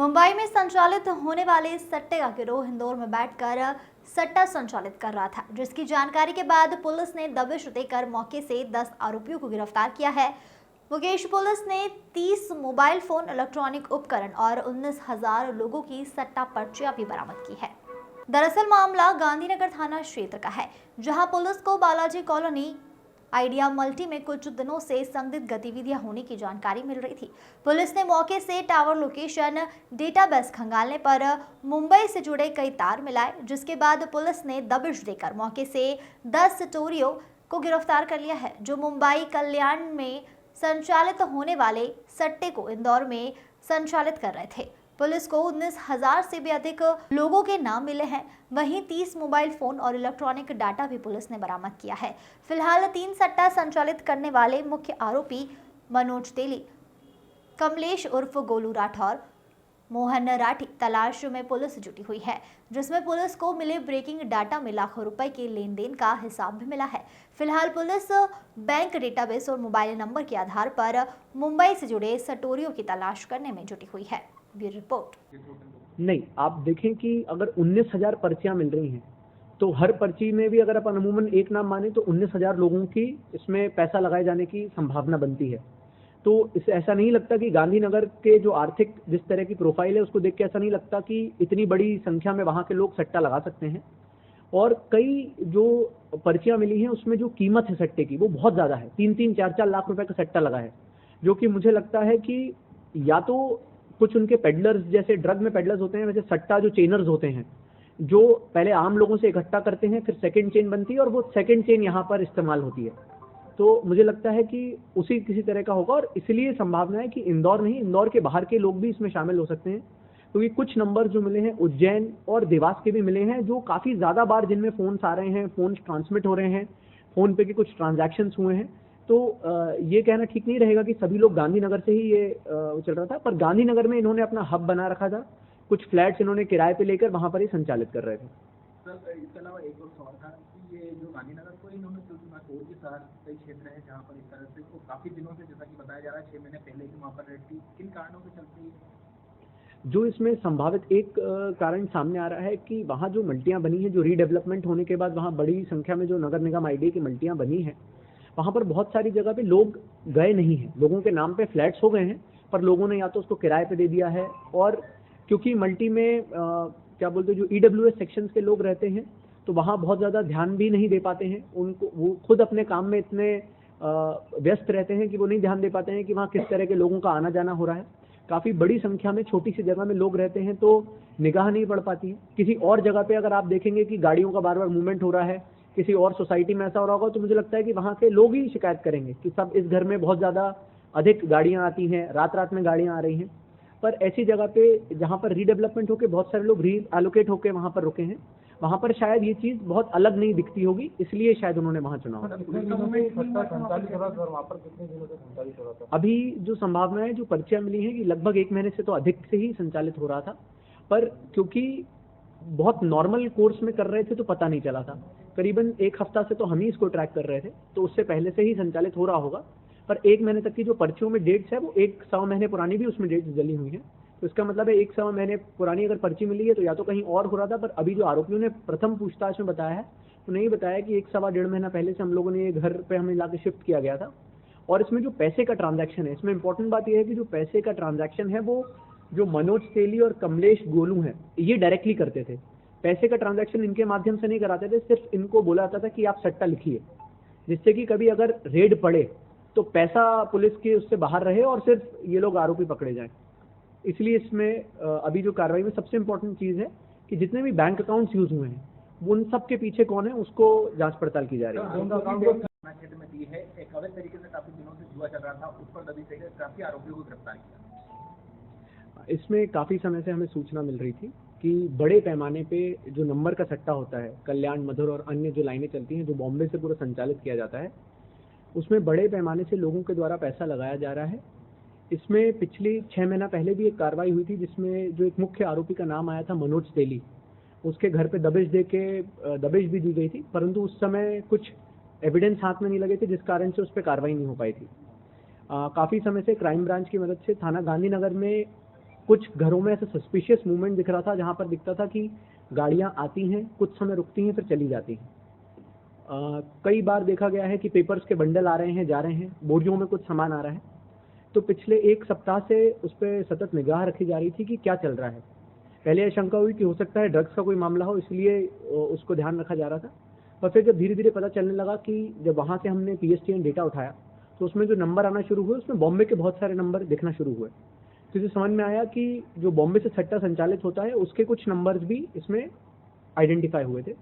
मुंबई में संचालित होने वाले सट्टे का गिरोह इंदौर में बैठकर सट्टा संचालित कर रहा था, जिसकी जानकारी के बाद पुलिस ने दबिश देकर मौके से 10 आरोपियों को गिरफ्तार किया है। मुकेश पुलिस ने 30 मोबाइल फोन, इलेक्ट्रॉनिक उपकरण और 19,000 लोगों की सट्टा पर्चियां भी बरामद की है। दरअसल मामला गांधीनगर थाना क्षेत्र का है, जहां पुलिस को बालाजी कॉलोनी आइडिया मल्टी में कुछ दिनों से संदिग्ध गतिविधियां होने की जानकारी मिल रही थी। पुलिस ने मौके से टावर लोकेशन डेटाबेस खंगालने पर मुंबई से जुड़े कई तार मिलाए, जिसके बाद पुलिस ने दबिश देकर मौके से 10 चोरियों को गिरफ्तार कर लिया है, जो मुंबई कल्याण में संचालित होने वाले सट्टे को इंदौर में संचालित कर रहे थे। पुलिस को 19,000 से भी अधिक लोगों के नाम मिले हैं। वहीं 30 मोबाइल फोन और इलेक्ट्रॉनिक डाटा भी पुलिस ने बरामद किया है। फिलहाल 3 सट्टा संचालित करने वाले मुख्य आरोपी मनोज तेली, कमलेश उर्फ गोलू राठौर, मोहन राठी तलाश में पुलिस जुटी हुई है, जिसमें पुलिस को मिले ब्रेकिंग डाटा में लाखों रुपए के लेन देन का हिसाब भी मिला है। फिलहाल पुलिस बैंक डेटाबेस और मोबाइल नंबर के आधार पर मुंबई से जुड़े सटोरियों की तलाश करने में जुटी हुई है। Bureau report. नहीं, आप देखें कि अगर 19,000 पर्चियां मिल रही हैं तो हर पर्ची में भी अगर अपन अमूमन एक नाम माने तो 19,000 लोगों की इसमें पैसा लगाए जाने की संभावना बनती है। तो इसे ऐसा नहीं लगता कि गांधीनगर के जो आर्थिक जिस तरह की प्रोफाइल है उसको देख के ऐसा नहीं लगता कि इतनी बड़ी संख्या में वहां के लोग सट्टा लगा सकते हैं। और कई जो पर्चियां मिली हैं उसमें जो कीमत है सट्टे की वो बहुत ज्यादा है, 3-3, 4-4 लाख रुपए का सट्टा लगा है, जो कि मुझे लगता है कि या तो कुछ उनके पेडलर्स, जैसे ड्रग में पेडलर्स होते हैं वैसे सट्टा जो चेनर्स होते हैं, जो पहले आम लोगों से इकट्ठा करते हैं, फिर सेकंड चेन बनती है और वो सेकंड चेन यहाँ पर इस्तेमाल होती है। तो मुझे लगता है कि उसी किसी तरह का होगा और इसलिए संभावना है कि इंदौर नहीं, इंदौर के बाहर के लोग भी इसमें शामिल हो सकते हैं, क्योंकि कुछ नंबर जो मिले हैं उज्जैन और देवास के भी मिले हैं, जो काफ़ी ज़्यादा बार जिनमें फ़ोन्स आ रहे हैं, फ़ोन ट्रांसमिट हो रहे हैं, फ़ोन पे के कुछ ट्रांजैक्शंस हुए हैं। तो ये कहना ठीक नहीं रहेगा कि सभी लोग गांधीनगर से ही ये चल रहा था, पर गांधीनगर में इन्होंने अपना हब बना रखा था, कुछ फ्लैट्स इन्होंने किराए पे लेकर वहाँ पर ही संचालित कर रहे थे। सर, इसके अलावा एक और सवाल था कि ये जो गांधीनगर को इन्होंने क्योंकि और भी शहर कई क्षेत्र हैं जहाँ पर इस तरह से तो काफ़ी दिनों से, जैसा कि बताया जा रहा है 6 महीने पहले ही वहाँ पर रेड थी, किन कारणों से चलती है? जो इसमें संभावित एक कारण सामने आ रहा है कि वहाँ जो मल्टियाँ बनी हैं, जो रीडेवलपमेंट होने के बाद वहाँ बड़ी संख्या में जो नगर निगम आईडी की मल्टियाँ बनी हैं, वहाँ पर बहुत सारी जगह पे लोग गए नहीं हैं, लोगों के नाम पे फ्लैट्स हो गए हैं, पर लोगों ने या तो उसको किराए पे दे दिया है, और क्योंकि मल्टी में क्या बोलते हैं जो EWS सेक्शंस के लोग रहते हैं तो वहाँ बहुत ज़्यादा ध्यान भी नहीं दे पाते हैं, उनको वो खुद अपने काम में इतने व्यस्त रहते हैं कि वो नहीं ध्यान दे पाते हैं कि वहाँ किस तरह के लोगों का आना जाना हो रहा है। काफ़ी बड़ी संख्या में छोटी सी जगह में लोग रहते हैं तो निगाह नहीं पड़ पाती है। किसी और जगह पे अगर आप देखेंगे कि गाड़ियों का बार बार मूवमेंट हो रहा है, किसी और सोसाइटी में ऐसा हो रहा होगा, तो मुझे लगता है कि वहाँ के लोग ही शिकायत करेंगे कि सब इस घर में बहुत ज़्यादा अधिक गाड़ियाँ आती हैं, रात रात में गाड़ियाँ आ रही हैं। पर ऐसी जगह पे जहाँ पर रीडेवलपमेंट होकर बहुत सारे लोग री एलोकेट होकर वहाँ पर रुके हैं, वहाँ पर शायद ये चीज़ बहुत अलग नहीं दिखती होगी, इसलिए शायद उन्होंने वहाँ चुना होगा। अभी जो संभावना है, जो पर्चियाँ मिली हैं कि लगभग 1 महीने से तो अधिक से ही संचालित हो रहा था, पर क्योंकि बहुत नॉर्मल कोर्स में कर रहे थे तो पता नहीं चला था। करीबन 1 हफ्ता से तो हम ही इसको ट्रैक कर रहे थे, तो उससे पहले से ही संचालित हो रहा होगा। पर 1 महीने तक की जो पर्चियों में डेट्स है वो 1-1.25 महीने पुरानी भी उसमें डेट्स जली हुई हैं। तो इसका मतलब है 1-1.25 महीने पुरानी अगर पर्ची मिली है तो या तो कहीं और हो रहा था, पर अभी जो आरोपियों ने प्रथम पूछताछ में बताया है तो नहीं बताया कि 1-1.25 महीना पहले से हम लोगों ने ये घर पे हमें ला के शिफ्ट किया गया था। और इसमें जो पैसे का ट्रांजैक्शन है, इसमें इंपॉर्टेंट बात यह है कि जो पैसे का ट्रांजैक्शन है वो जो मनोज तेली और कमलेश गोलू हैं ये डायरेक्टली करते थे। पैसे का ट्रांजैक्शन इनके माध्यम से नहीं कराते थे, सिर्फ इनको बोला जाता था कि आप सट्टा लिखिए, जिससे कि कभी अगर रेड पड़े तो पैसा पुलिस के उससे बाहर रहे और सिर्फ ये लोग आरोपी पकड़े जाएं। इसलिए इसमें अभी जो कार्रवाई में सबसे इंपॉर्टेंट चीज़ है कि जितने भी बैंक अकाउंट्स यूज हुए हैं उन सब के पीछे कौन है उसको जांच पड़ताल की जा रही है। क्षेत्र में दी है एक अवैध तरीके से काफी दिनों से जुआ चल रहा था, उस पर दबिश देकर काफी आरोपियों को गिरफ्तार किया। इसमें काफ़ी समय से हमें सूचना मिल रही थी कि बड़े पैमाने पे जो नंबर का सट्टा होता है, कल्याण, मधुर और अन्य जो लाइनें चलती हैं जो बॉम्बे से पूरा संचालित किया जाता है, उसमें बड़े पैमाने से लोगों के द्वारा पैसा लगाया जा रहा है। इसमें पिछली 6 महीना पहले भी एक कार्रवाई हुई थी जिसमें जो एक मुख्य आरोपी का नाम आया था मनोज तेली, उसके घर पे दबिश दबिश भी दी गई थी, परंतु उस समय कुछ एविडेंस हाथ में नहीं लगे थे जिस कारण से उस पर कार्रवाई नहीं हो पाई थी। काफ़ी समय से क्राइम ब्रांच की मदद से थाना गांधीनगर में कुछ घरों में ऐसे सस्पिशियस मूवमेंट दिख रहा था जहाँ पर दिखता था कि गाड़ियाँ आती हैं, कुछ समय रुकती हैं, फिर चली जाती हैं। कई बार देखा गया है कि पेपर्स के बंडल आ रहे हैं, जा रहे हैं, बोरियों में कुछ सामान आ रहा है। तो पिछले 1 सप्ताह से उस पर सतत निगाह रखी जा रही थी कि क्या चल रहा है। पहले आशंका हुई कि हो सकता है ड्रग्स का कोई मामला हो, इसलिए उसको ध्यान रखा जा रहा था। पर फिर जब धीरे धीरे पता चलने लगा कि जब वहाँ से हमने PSTN डेटा उठाया तो उसमें जो नंबर आना शुरू हुए उसमें बॉम्बे के बहुत सारे नंबर दिखना शुरू हुए। तो इसे समझ में आया कि जो बॉम्बे से सट्टा संचालित होता है उसके कुछ नंबर्स भी इसमें आइडेंटिफाई हुए थे।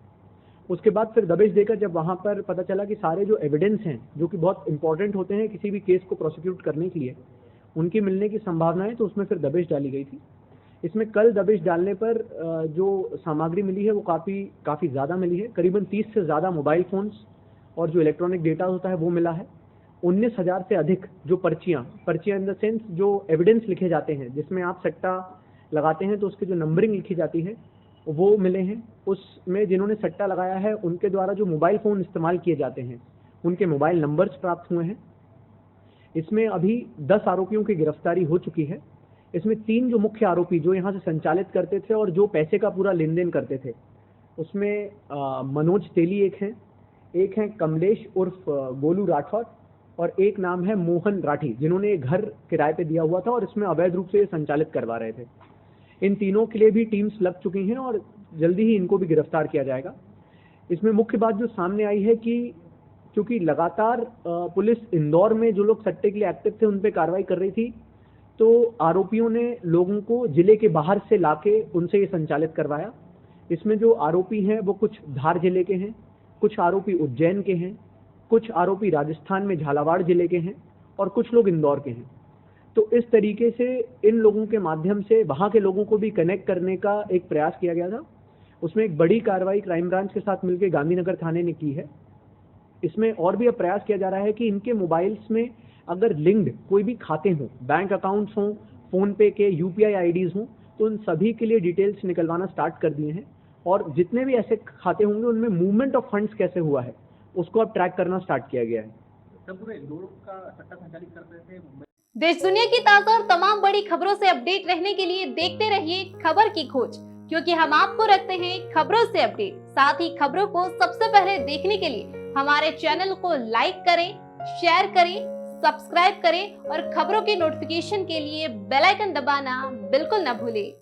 उसके बाद फिर दबिश देकर जब वहाँ पर पता चला कि सारे जो एविडेंस हैं जो कि बहुत इंपॉर्टेंट होते हैं किसी भी केस को प्रोसिक्यूट करने के लिए, उनकी मिलने की संभावना है, तो उसमें फिर दबिश डाली गई थी। इसमें कल दबिश डालने पर जो सामग्री मिली है वो काफ़ी ज़्यादा मिली है। करीबन 30 से ज़्यादा मोबाइल फ़ोन्स और जो इलेक्ट्रॉनिक डेटा होता है वो मिला है। 19,000 से अधिक जो पर्चियाँ इन द सेंस जो एविडेंस लिखे जाते हैं जिसमें आप सट्टा लगाते हैं तो उसकी जो नंबरिंग लिखी जाती है वो मिले हैं। उसमें जिन्होंने सट्टा लगाया है उनके द्वारा जो मोबाइल फ़ोन इस्तेमाल किए जाते हैं उनके मोबाइल नंबर्स प्राप्त हुए हैं। इसमें अभी 10 आरोपियों की गिरफ्तारी हो चुकी है। इसमें 3 जो मुख्य आरोपी जो यहाँ से संचालित करते थे और जो पैसे का पूरा लेन देन करते थे उसमें मनोज तेली एक हैं कमलेश उर्फ गोलू राठौर और एक नाम है मोहन राठी, जिन्होंने एक घर किराए पे दिया हुआ था और इसमें अवैध रूप से ये संचालित करवा रहे थे। इन तीनों के लिए भी टीम्स लग चुकी हैं और जल्दी ही इनको भी गिरफ्तार किया जाएगा। इसमें मुख्य बात जो सामने आई है कि क्योंकि लगातार पुलिस इंदौर में जो लोग सट्टे के लिए एक्टिव थे उन पे कार्रवाई कर रही थी, तो आरोपियों ने लोगों को जिले के बाहर से लाके उनसे ये संचालित करवाया। इसमें जो आरोपी हैं वो कुछ धार जिले के हैं, कुछ आरोपी उज्जैन के हैं, कुछ आरोपी राजस्थान में झालावाड़ जिले के हैं और कुछ लोग इंदौर के हैं। तो इस तरीके से इन लोगों के माध्यम से वहाँ के लोगों को भी कनेक्ट करने का एक प्रयास किया गया था। उसमें एक बड़ी कार्रवाई क्राइम ब्रांच के साथ मिलकर गांधीनगर थाने ने की है। इसमें और भी अब प्रयास किया जा रहा है कि इनके मोबाइल्स में अगर लिंक्ड कोई भी खाते हों, बैंक अकाउंट्स हों, फ़ोन पे के UPI IDs हों, तो उन सभी के लिए डिटेल्स निकलवाना स्टार्ट कर दिए हैं और जितने भी ऐसे खाते होंगे उनमें मूवमेंट ऑफ फंड्स कैसे हुआ है उसको अब ट्रैक करना स्टार्ट किया गया है। सब पूरे इंदौर का सट्टा संचालित करते थे मुंबई। देश दुनिया की ताजा और तमाम बड़ी खबरों से अपडेट रहने के लिए देखते रहिए खबर की खोज, क्योंकि हम आपको रखते हैं खबरों से अपडेट। साथ ही खबरों को सबसे पहले देखने के लिए हमारे चैनल को लाइक करें, शेयर करें, सब्सक्राइब करें और खबरों की नोटिफिकेशन के लिए बेल आइकन दबाना बिल्कुल न भूलें।